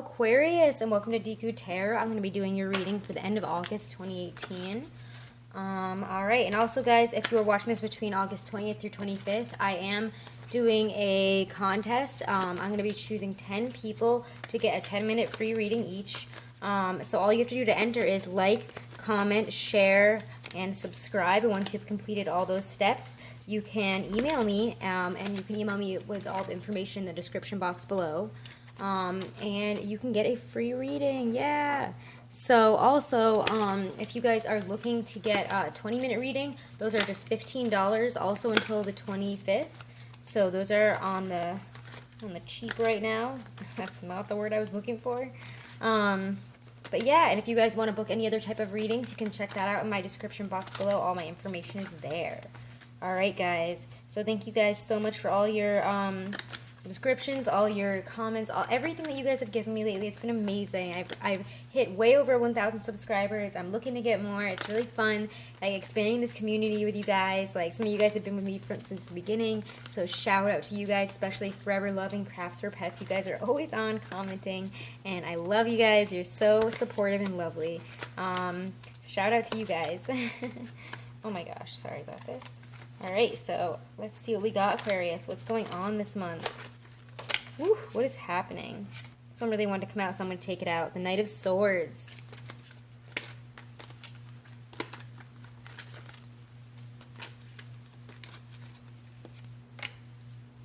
Aquarius, and welcome to Deku Tarot. I'm going to be doing your reading for the end of August 2018. All right, and also, guys, if you are watching this between August 20th through 25th, I am doing a contest. I'm going to be choosing 10 people to get a 10-minute free reading each. So all you have to do to enter is like, comment, share, and subscribe. And once you've completed all those steps, you can email me, and you can email me with all the information in the description box below. And you can get a free reading. Yeah. So also, if you guys are looking to get a 20-minute reading, those are just $15 also until the 25th. So those are on the cheap right now. That's not the word I was looking for. But yeah, and if you guys want to book any other type of readings, you can check that out in my description box below. All my information is there. All right, guys. So thank you guys so much for all your subscriptions, all your comments, everything that you guys have given me lately. It's been amazing. I've hit way over 1,000 subscribers. I'm looking to get more. It's really fun, like, expanding this community with you guys. Like, some of you guys have been with me since the beginning, so shout out to you guys, especially Forever Loving Crafts for Pets. You guys are always on commenting, and I love you guys. You're so supportive and lovely. Shout out to you guys. Oh my gosh, sorry about this. All right, so let's see what we got, Aquarius. What's going on this month? Woo, what is happening? This one really wanted to come out, so I'm going to take it out. The Knight of Swords.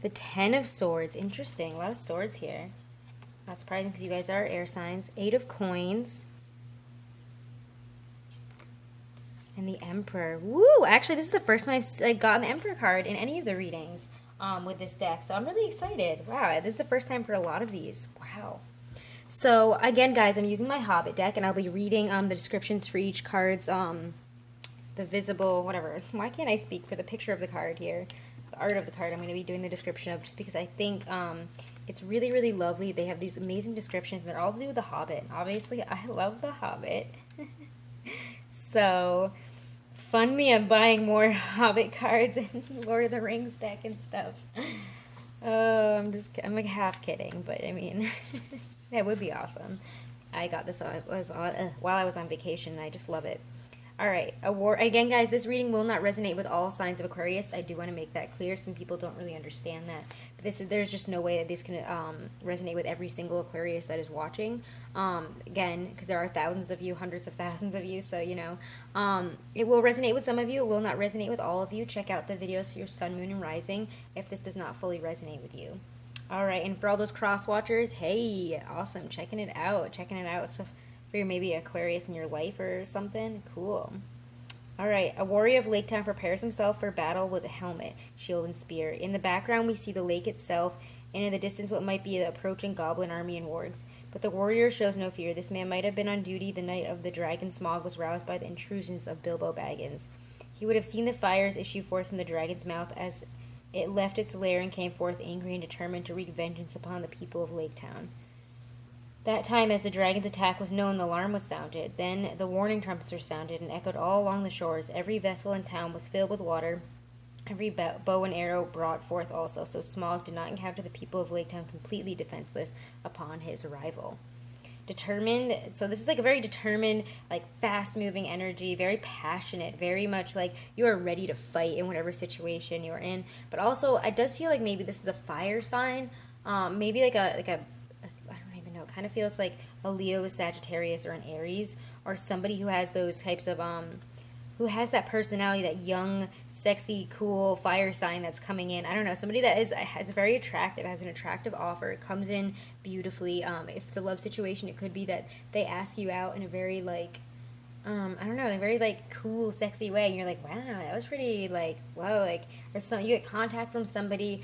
The Ten of Swords. Interesting. A lot of swords here. Not surprising because you guys are air signs. Eight of Coins. And the Emperor. Woo! Actually, this is the first time I've gotten the Emperor card in any of the readings with this deck. So I'm really excited. Wow, this is the first time for a lot of these. Wow. So, again, guys, I'm using my Hobbit deck, and I'll be reading the descriptions for each card's, the visible, whatever. Why can't I speak for the picture of the card here? The art of the card I'm going to be doing the description of, just because I think it's really, really lovely. They have these amazing descriptions, and they're all to do with the Hobbit. Obviously, I love the Hobbit. So fund me on buying more Hobbit cards and Lord of the Rings deck and stuff. I'm like half kidding, but I mean, that would be awesome. I got this while I was on vacation, and I just love it. All right, again, guys, this reading will not resonate with all signs of Aquarius. I do want to make that clear. Some people don't really understand that. But there's just no way that this can resonate with every single Aquarius that is watching. Again, because there are thousands of you, hundreds of thousands of you, so, you know, it will resonate with some of you. It will not resonate with all of you. Check out the videos for your sun, moon, and rising if this does not fully resonate with you. All right, and for all those cross watchers, hey, awesome, checking it out. So for your maybe Aquarius in your life or something. Cool. All right, a warrior of Lake Town prepares himself for battle with a helmet, shield, and spear. In the background, we see the lake itself, and in the distance, what might be the approaching goblin army and wargs. But the warrior shows no fear. This man might have been on duty the night of the dragon Smog was roused by the intrusions of Bilbo Baggins. He would have seen the fires issue forth from the dragon's mouth as it left its lair and came forth angry and determined to wreak vengeance upon the people of Lake Town. That time, as the dragon's attack was known, the alarm was sounded. Then the warning trumpets were sounded and echoed all along the shores. Every vessel in town was filled with water. Every bow and arrow brought forth also. So Smog did not encounter the people of Lake Town completely defenseless upon his arrival. Determined, so this is like a very determined, like fast-moving energy, very passionate, very much like you are ready to fight in whatever situation you're in. But also, it does feel like maybe this is a fire sign, maybe like a I don't even know. It kind of feels like a Leo, a Sagittarius, or an Aries, or somebody who has those types of who has that personality, that young, sexy, cool fire sign that's coming in. I don't know, somebody that has very attractive, has an attractive offer. It comes in beautifully. If it's a love situation, it could be that they ask you out in a very like, I don't know, in a very like cool, sexy way. And you're like, wow, that was pretty like, whoa, like, or some you get contact from somebody,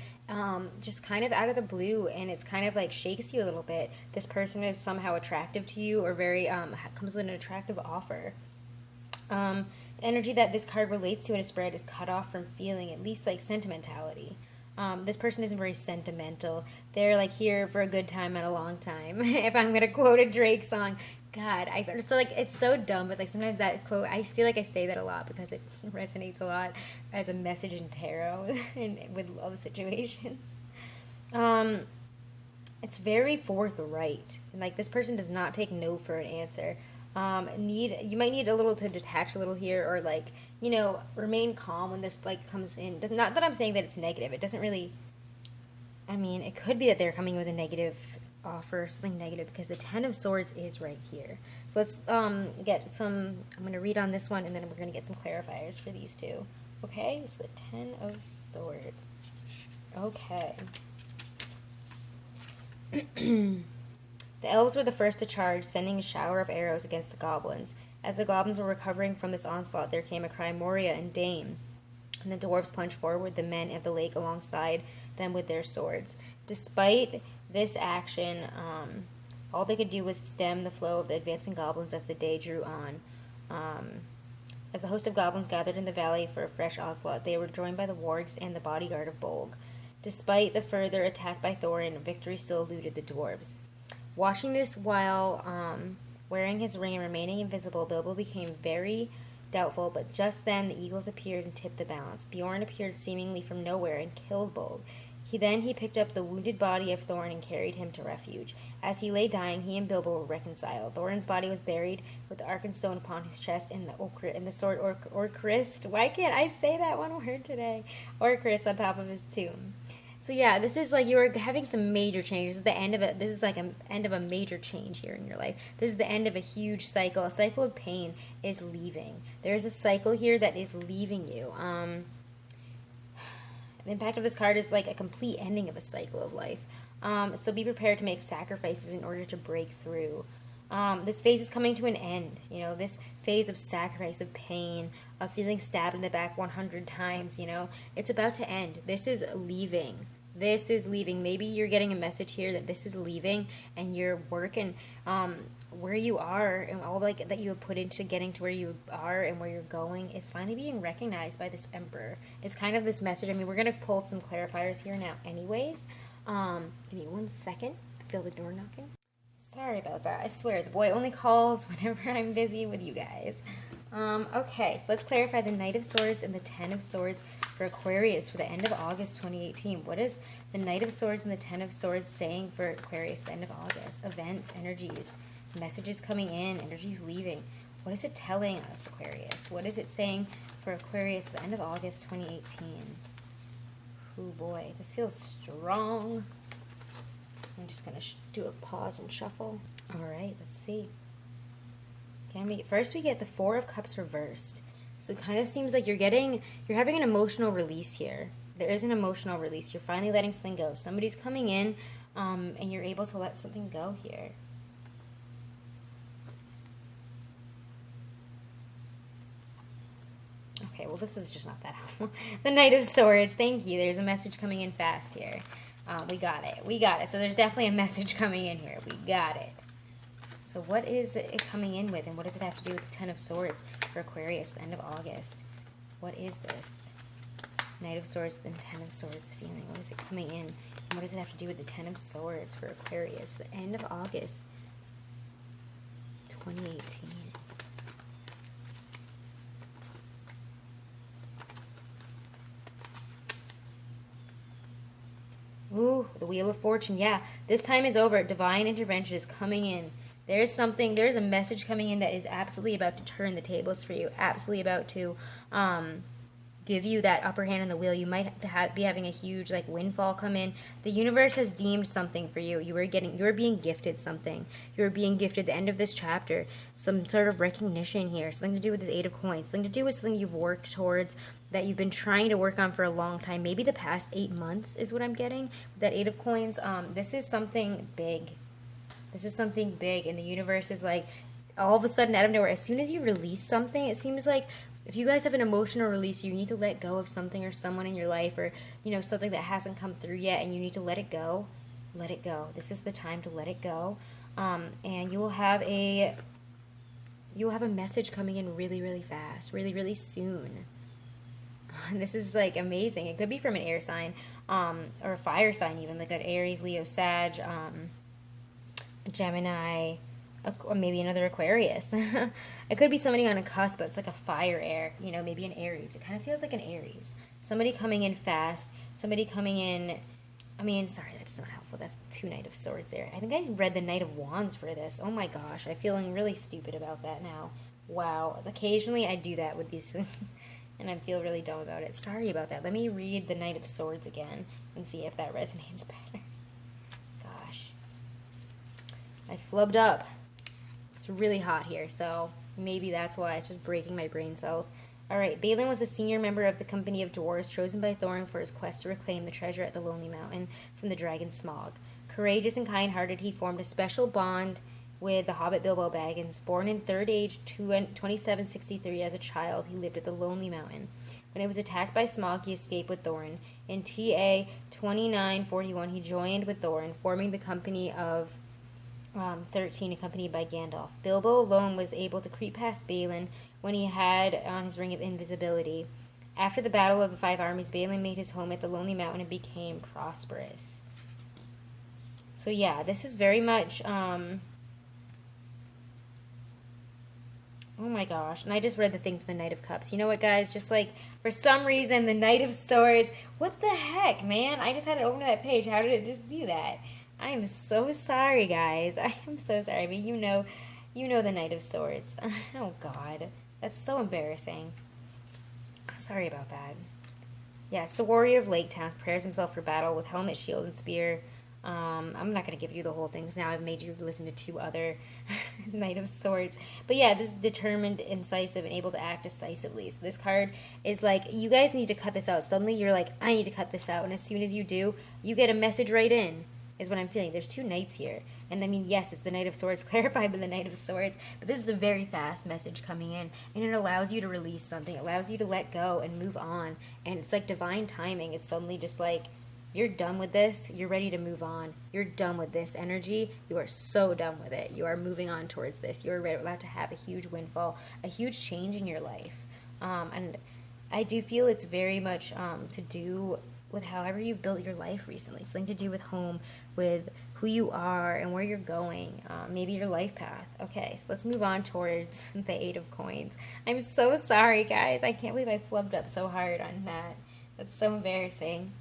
just kind of out of the blue, and it's kind of like shakes you a little bit. This person is somehow attractive to you, or very comes with an attractive offer. The energy that this card relates to in a spread is cut off from feeling, at least like sentimentality. This person isn't very sentimental. They're like here for a good time and a long time. If I'm gonna quote a Drake song, God, so like it's so dumb, but like sometimes that quote, I feel like I say that a lot because it resonates a lot as a message in tarot and with love situations. It's very forthright. And like this person does not take no for an answer. You might need a little to detach a little here, or like, you know, remain calm when this like comes in. Not that I'm saying that it's negative. It doesn't really, I mean, it could be that they're coming with a negative offer, something negative, because the Ten of Swords is right here. So let's get some, I'm going to read on this one, and then we're going to get some clarifiers for these two. Okay, so the Ten of Swords. Okay. The elves were the first to charge, sending a shower of arrows against the goblins. As the goblins were recovering from this onslaught, there came a cry, Moria and Dame, and the dwarves plunged forward, the men of the lake alongside them with their swords. Despite this action, all they could do was stem the flow of the advancing goblins as the day drew on. As the host of goblins gathered in the valley for a fresh onslaught, they were joined by the wargs and the bodyguard of Bolg. Despite the further attack by Thorin, victory still eluded the dwarves. Watching this while wearing his ring and remaining invisible, Bilbo became very doubtful, but just then the eagles appeared and tipped the balance. Bjorn appeared seemingly from nowhere and killed Bolg. He picked up the wounded body of Thorin and carried him to refuge. As he lay dying, he and Bilbo were reconciled. Thorin's body was buried with the Arkenstone upon his chest and the sword Orcrist. Why can't I say that one word today? Orcrist on top of his tomb. So yeah, this is like you are having some major changes. This is the end of it. This is like an end of a major change here in your life. This is the end of a huge cycle. A cycle of pain is leaving. There's a cycle here that is leaving you. The impact of this card is like a complete ending of a cycle of life. So be prepared to make sacrifices in order to break through. This phase is coming to an end. You know, this phase of sacrifice, of pain, of feeling stabbed in the back 100 times, you know, it's about to end. This is leaving. This is leaving. Maybe you're getting a message here that this is leaving, and your work and where you are and all like that you have put into getting to where you are and where you're going is finally being recognized by this emperor. It's kind of this message. I mean, we're going to pull some clarifiers here now anyways. Give me 1 second. I feel the door knocking. Sorry about that. I swear, the boy only calls whenever I'm busy with you guys. Okay, so let's clarify the Knight of Swords and the Ten of Swords for Aquarius for the end of August 2018. What is the Knight of Swords and the Ten of Swords saying for Aquarius the end of August? Events, energies, messages coming in, energies leaving. What is it telling us, Aquarius? What is it saying for Aquarius the end of August 2018? Oh boy, this feels strong. I'm just going to do a pause and shuffle. All right, let's see. First we get the Four of Cups reversed. So it kind of seems like you're having an emotional release here. There is an emotional release. You're finally letting something go. Somebody's coming in, and you're able to let something go here. Okay, well this is just not that helpful. The Knight of Swords, thank you. There's a message coming in fast here. We got it. So there's definitely a message coming in here. We got it. So what is it coming in with, and what does it have to do with the Ten of Swords for Aquarius, the end of August? What is this? Knight of Swords, then Ten of Swords feeling. What is it coming in? And what does it have to do with the Ten of Swords for Aquarius, the end of August 2018? Ooh, the Wheel of Fortune. Yeah, this time is over. Divine intervention is coming in. There's a message coming in that is absolutely about to turn the tables for you. Absolutely about to give you that upper hand on the wheel. You might be having a huge like windfall come in. The universe has deemed something for you. You are being gifted something. You are being gifted the end of this chapter. Some sort of recognition here. Something to do with the Eight of Coins. Something to do with something you've worked towards, that you've been trying to work on for a long time. Maybe the past 8 months is what I'm getting. That Eight of Coins. This is something big. This is something big, and the universe is like, all of a sudden, out of nowhere, as soon as you release something, it seems like if you guys have an emotional release, you need to let go of something or someone in your life, or, you know, something that hasn't come through yet, and you need to let it go. Let it go. This is the time to let it go. And you will have a message coming in really, really fast, really, really soon. And this is like amazing. It could be from an air sign, or a fire sign even, like an Aries, Leo, Sag, Gemini, or maybe another Aquarius. It could be somebody on a cusp, but it's like a fire air, you know, maybe an Aries. It kind of feels like an Aries. Somebody coming in fast, somebody coming in, sorry, that's not helpful. Well, that's 2 Knight of Swords there. I think I read the Knight of Wands for this. Oh my gosh, I'm feeling really stupid about that now. Wow. Occasionally I do that with these, and I feel really dumb about it. Sorry about that. Let me read the Knight of Swords again and see if that resonates better. Gosh. I flubbed up. It's really hot here, so maybe that's why it's just breaking my brain cells. Alright, Balin was a senior member of the company of dwarves chosen by Thorin for his quest to reclaim the treasure at the Lonely Mountain from the dragon Smaug. Courageous and kind-hearted, he formed a special bond with the hobbit Bilbo Baggins. Born in Third Age 2763 as a child, he lived at the Lonely Mountain. When it was attacked by Smaug, he escaped with Thorin. In TA 2941, he joined with Thorin, forming the company of 13, accompanied by Gandalf. Bilbo alone was able to creep past Balin when he had on his ring of invisibility. After the Battle of the Five Armies, Balin made his home at the Lonely Mountain and became prosperous. So yeah, this is very much, oh my gosh, and I just read the thing for the Knight of Cups. You know what, guys, just like, for some reason, the Knight of Swords, what the heck, man? I just had to open that page. How did it just do that? I am so sorry, guys. I am so sorry, but you know the Knight of Swords. Oh, God. That's so embarrassing. Sorry about that. Yeah, it's the Warrior of Lake Town. Prepares himself for battle with helmet, shield, and spear. I'm not going to give you the whole thing because now I've made you listen to 2 other Knight of Swords. But yeah, this is determined, incisive, and able to act decisively. So this card is like, you guys need to cut this out. Suddenly you're like, I need to cut this out. And as soon as you do, you get a message right in, is what I'm feeling. There's 2 knights here. And I mean, yes, it's the Knight of Swords, clarified by the Knight of Swords. But this is a very fast message coming in. And it allows you to release something. It allows you to let go and move on. And it's like divine timing. It's suddenly just like, you're done with this. You're ready to move on. You're done with this energy. You are so done with it. You are moving on towards this. You're about to have a huge windfall, a huge change in your life. And I do feel it's very much to do with however you've built your life recently. Something to do with home, with who you are and where you're going. Maybe your life path. Okay, so let's move on towards the 8 of Coins. I'm so sorry, guys. I can't believe I flubbed up so hard on that. That's so embarrassing.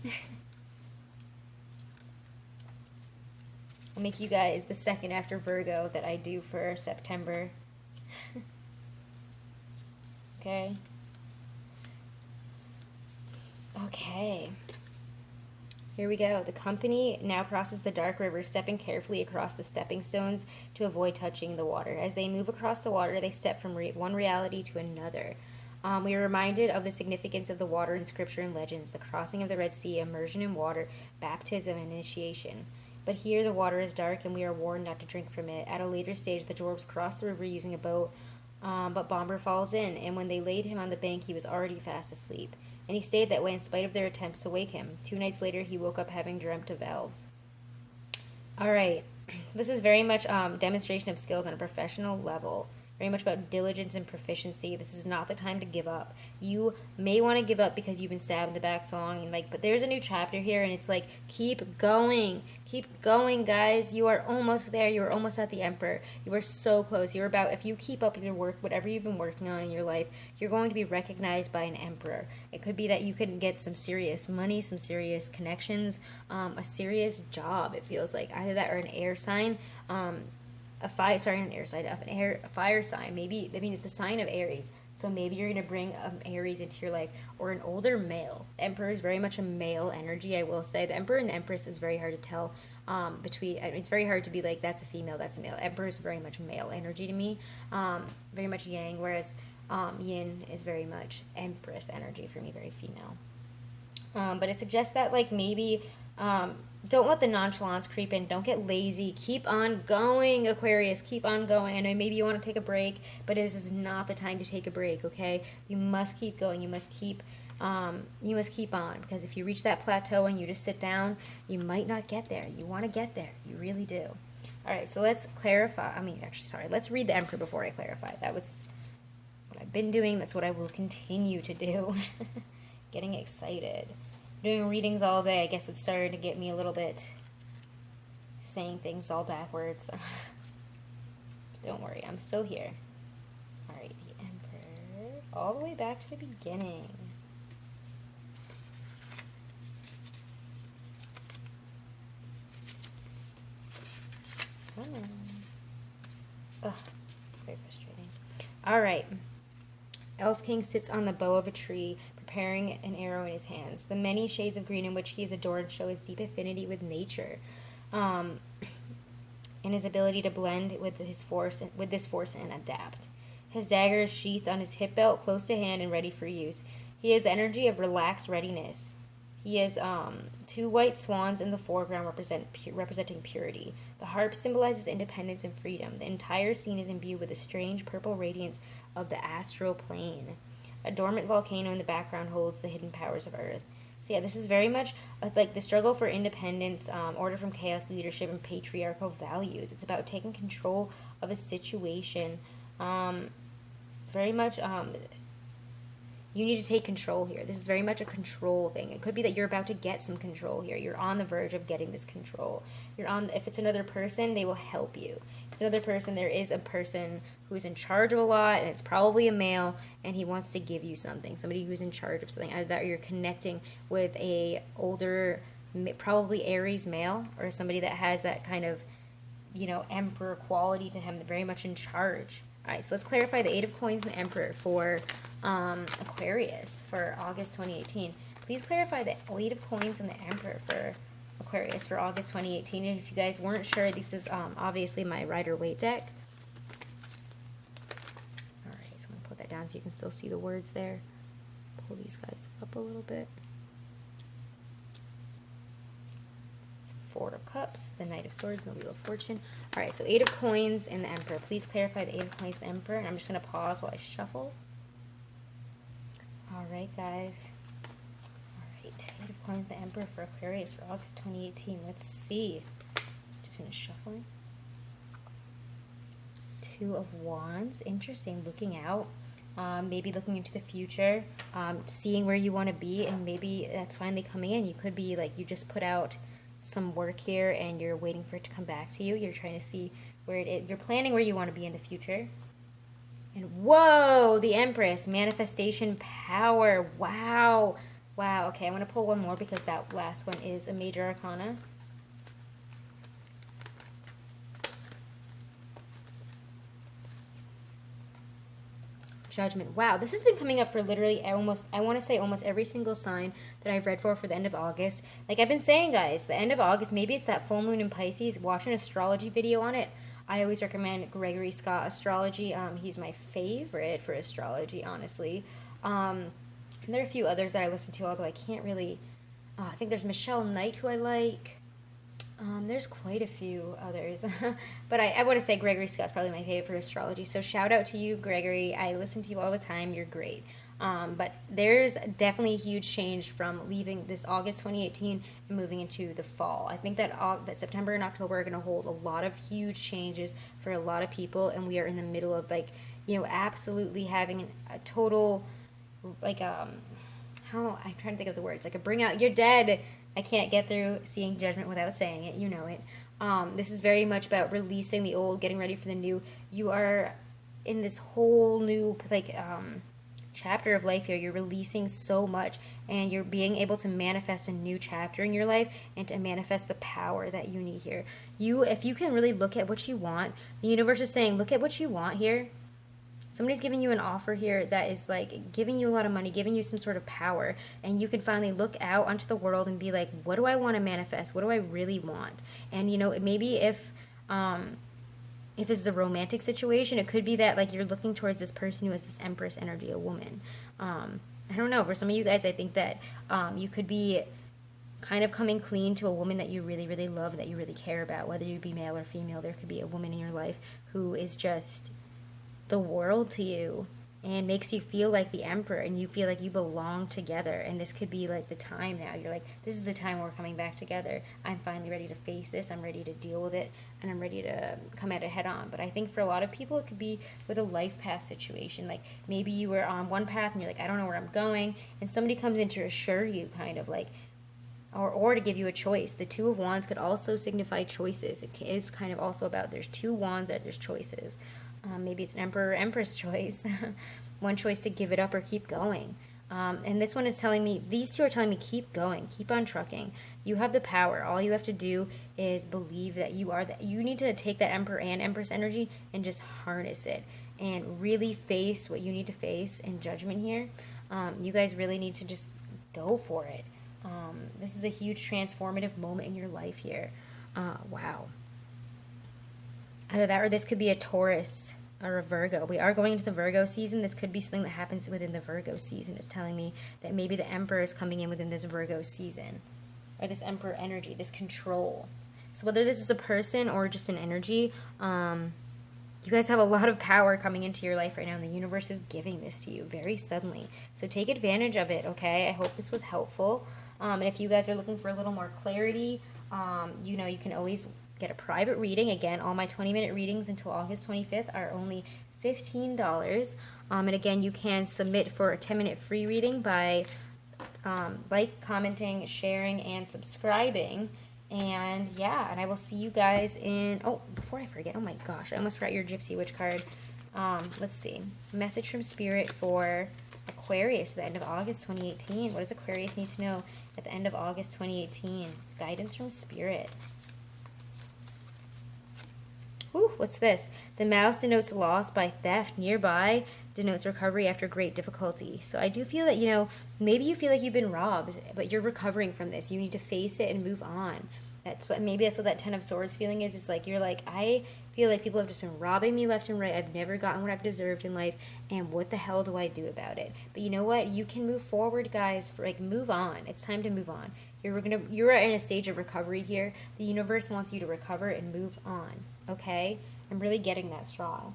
I'll make you guys the second after Virgo that I do for September. Okay. Okay. Here we go. The company now crosses the dark river, stepping carefully across the stepping stones to avoid touching the water. As they move across the water, they step from one reality to another. We are reminded of the significance of the water in scripture and legends, the crossing of the Red Sea, immersion in water, baptism, and initiation. But here the water is dark and we are warned not to drink from it. At a later stage, the dwarves cross the river using a boat, but Bomber falls in, and when they laid him on the bank, he was already fast asleep. And he stayed that way in spite of their attempts to wake him. 2 nights later, he woke up having dreamt of elves. Alright, this is very much demonstration of skills on a professional level. Very much about diligence and proficiency. This is not the time to give up. You may want to give up because you've been stabbed in the back so long, and but there's a new chapter here, and it's like, keep going, guys. You are almost there. You are almost at the Emperor. You are so close. You're about, if you keep up with your work, whatever you've been working on in your life, you're going to be recognized by an Emperor. It could be that you can get some serious money, some serious connections, a serious job. It feels like either that or an air sign. A fire sign. Maybe, I mean, it's the sign of Aries. So maybe you're going to bring Aries into your life, or an older male. The Emperor is very much a male energy, I will say. The Emperor and the Empress is very hard to tell between. I mean, it's very hard to be like, that's a female, that's a male. Emperor is very much male energy to me, very much yang, whereas Yin is very much Empress energy for me, very female. But it suggests that, like, maybe don't let the nonchalance creep in. Don't get lazy. Keep on going, Aquarius. Keep on going. I know maybe you want to take a break, but this is not the time to take a break, okay? You must keep going. You must keep on, because if you reach that plateau and you just sit down, you might not get there. You want to get there. You really do. All right, so let's clarify. Let's read the Emperor before I clarify. That was what I've been doing. That's what I will continue to do. Getting excited. Doing readings all day, I guess it's starting to get me a little bit saying things all backwards. Don't worry, I'm still here. Alright, the Emperor. All the way back to the beginning. Come on. Ugh, very frustrating. All right. Elf King sits on the bough of a tree, preparing an arrow in his hands. The many shades of green in which he is adorned show his deep affinity with nature, and his ability to blend with this force and adapt. His dagger is sheathed on his hip belt, close to hand and ready for use. He has the energy of relaxed readiness. He has two white swans in the foreground representing purity. The harp symbolizes independence and freedom. The entire scene is imbued with a strange purple radiance of the astral plane. A dormant volcano in the background holds the hidden powers of Earth. So yeah, this is very much like the struggle for independence, order from chaos, leadership, and patriarchal values. It's about taking control of a situation. It's very much you need to take control here. This is very much a control thing. It could be that you're about to get some control here. You're on the verge of getting this control. If it's another person, they will help you. If it's another person, there is a person who's in charge of a lot, and it's probably a male, and he wants to give you something. Somebody who's in charge of something. Either that or you're connecting with a older, probably Aries male, or somebody that has that kind of, emperor quality to him. They're very much in charge. All right, so let's clarify the Eight of Coins and the Emperor for Aquarius for August 2018. Please clarify the Eight of Coins and the Emperor for Aquarius for August 2018. And if you guys weren't sure, this is obviously my Rider-Waite deck. All right, so I'm going to put that down so you can still see the words there. Pull these guys up a little bit. Four of Cups, the Knight of Swords, and the Wheel of Fortune. All right, so Eight of Coins and the Emperor. Please clarify the Eight of Coins and the Emperor. And I'm just going to pause while I shuffle. All right, guys. All right, Eight of Coins and the Emperor for Aquarius for August 2018. Let's see. Just finished shuffling. Two of Wands. Interesting. Looking out. Maybe looking into the future. Seeing where you want to be, and maybe that's finally coming in. You could be like you just put out some work here and you're waiting for it to come back to you. You're trying to see where it is. You're planning where you want to be in the future. And whoa, the Empress, manifestation power. Wow. Wow. Okay, I'm going to pull one more because that last one is a major arcana. Judgment. Wow, this has been coming up for literally I want to say almost every single sign that I've read for the end of August. Like I've been saying, guys, the end of August, maybe it's that full moon in Pisces. Watch an astrology video on it. I always recommend Gregory Scott Astrology. He's my favorite for astrology, honestly. And there are a few others that I listen to, although I can't really... I think there's Michelle Knight, who I like. There's quite a few others, but I want to say Gregory Scott's probably my favorite for astrology. So shout out to you, Gregory. I listen to you all the time. You're great. But there's definitely a huge change from leaving this August 2018 and moving into the fall. I think that September and October are going to hold a lot of huge changes for a lot of people, and we are in the middle of absolutely having a total I'm trying to think of the words, like a bring out, you're dead. I can't get through seeing Judgment without saying it. You know it. This is very much about releasing the old, getting ready for the new. You are in this whole new chapter of life here. You're releasing so much, and you're being able to manifest a new chapter in your life and to manifest the power that you need here. If you can really look at what you want, the universe is saying, look at what you want here. Somebody's giving you an offer here that is like giving you a lot of money, giving you some sort of power, and you can finally look out onto the world and be like, what do I want to manifest? What do I really want? And maybe if this is a romantic situation, it could be that like you're looking towards this person who has this Empress energy, a woman. I don't know. For some of you guys, I think that you could be kind of coming clean to a woman that you really, really love, that you really care about, whether you be male or female. There could be a woman in your life who is just the world to you and makes you feel like the emperor, and you feel like you belong together. And this could be like the time now. You're like, this is the time we're coming back together. I'm finally ready to face this. I'm ready to deal with it, and I'm ready to come at it head on. But I think for a lot of people, it could be with a life path situation. Like maybe you were on one path and you're like, I don't know where I'm going, and somebody comes in to assure you, kind of like, or to give you a choice. The Two of Wands could also signify choices. It is kind of also about, there's two wands, that there's choices. Maybe it's an Emperor or Empress choice. One choice to give it up or keep going. And this one is telling me, these two are telling me, keep going, keep on trucking. You have the power. All you have to do is believe that you are, you need to take that Emperor and Empress energy and just harness it and really face what you need to face in judgment here. You guys really need to just go for it. This is a huge transformative moment in your life here. Wow. Either that or this could be a Taurus or a Virgo. We are going into the Virgo season. This could be something that happens within the Virgo season. It's telling me that maybe the Emperor is coming in within this Virgo season. Or this Emperor energy, this control. So whether this is a person or just an energy, you guys have a lot of power coming into your life right now, and the universe is giving this to you very suddenly. So take advantage of it, okay? I hope this was helpful. And if you guys are looking for a little more clarity, you know, you can always get a private reading. Again, all my 20-minute readings until August 25th are only $15. And again, you can submit for a 10-minute free reading by like, commenting, sharing, and subscribing. And yeah, and I will see you guys in, oh, before I forget, oh my gosh, I almost forgot your Gypsy Witch card. Let's see, message from Spirit for Aquarius at the end of August 2018. What does Aquarius need to know at the end of August 2018? Guidance from Spirit. Ooh, what's this? The mouse denotes loss by theft. Nearby denotes recovery after great difficulty. So I do feel that, you know, maybe you feel like you've been robbed, but you're recovering from this. You need to face it and move on. Maybe that's what that Ten of Swords feeling is. It's like, you're like, I feel like people have just been robbing me left and right. I've never gotten what I've deserved in life, and what the hell do I do about it? But you know what? You can move forward, guys. Like, move on. It's time to move on. You're in a stage of recovery here. The universe wants you to recover and move on. Okay? I'm really getting that strong.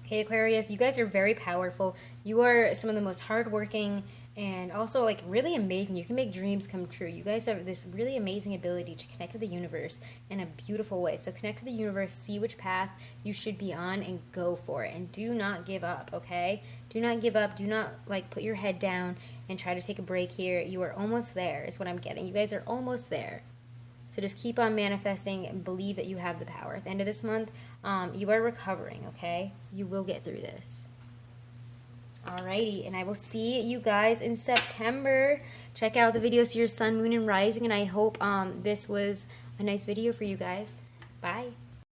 Okay, Aquarius, you guys are very powerful. You are some of the most hardworking and also, like, really amazing. You can make dreams come true. You guys have this really amazing ability to connect with the universe in a beautiful way. So connect with the universe, see which path you should be on, and go for it. And do not give up, okay? Do not give up. Do not, like, put your head down and try to take a break here. You are almost there, is what I'm getting. You guys are almost there. So just keep on manifesting and believe that you have the power. At the end of this month, you are recovering, okay? You will get through this. Alrighty, and I will see you guys in September. Check out the videos to your sun, moon, and rising, and I hope this was a nice video for you guys. Bye.